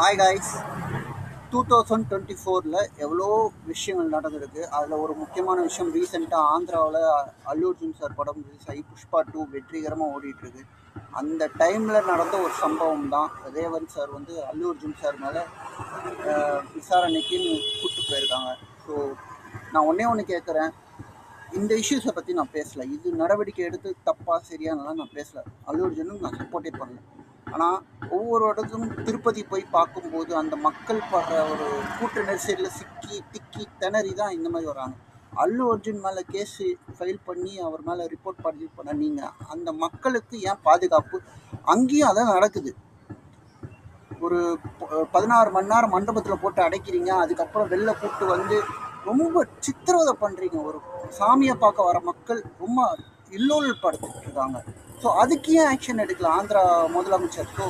Hi guys. 2024 எவ்வளோ விஷயங்கள் நடந்திருக்கு. அதில் ஒரு முக்கியமான விஷயம் ரீசெண்டாக ஆந்திராவில் அல்லு அர்ஜுன் சார் படம் ரிலீஸ் ஆகி புஷ்பா 2 வெற்றிகரமாக ஓடிட்டுருக்கு. அந்த டைமில் நடந்த ஒரு சம்பவம் தான் ரேவந்த் சார் வந்து அல்லு அர்ஜுன் சார் மேலே விசாரணைக்குன்னு கூப்பிட்டு போயிருக்காங்க. ஸோ நான் ஒன்று கேட்குறேன், இந்த இஷ்யூஸை பற்றி நான் பேசலை. இது நடவடிக்கை எடுத்து தப்பா சரியானலாம் நான் பேசலை. அல்லு அர்ஜுனும் நான் சப்போர்ட்டே பண்ணல. ஆனால் ஒவ்வொரு இடத்துக்கும் திருப்பதி போய் பார்க்கும்போது அந்த மக்கள் படுற ஒரு கூட்ட நெரிசலில் சிக்கி திக்கி திணறி தான் இந்த மாதிரி வராங்க. அல்லு அர்ஜுன் மேலே கேஸ் ஃபைல் பண்ணி அவர் மேலே ரிப்போர்ட் பதிவு பண்ண நீங்கள் அந்த மக்களுக்கு ஏன் பாதுகாப்பு? அங்கேயும் அதான் நடக்குது. ஒரு 16 மணி நேரம் மண்டபத்தில் போட்டு அடைக்கிறீங்க, அதுக்கப்புறம் வெளில கூப்பிட்டு வந்து ரொம்ப சித்திரவதை பண்ணுறீங்க. ஒரு சாமியை பார்க்க வர மக்கள் ரொம்ப இல்லோல் படுத்திட்டு இருக்காங்க. ஸோ அதுக்கு ஏன் ஆக்ஷன் எடுக்கலாம் ஆந்திரா முதலமைச்சர்? ஸோ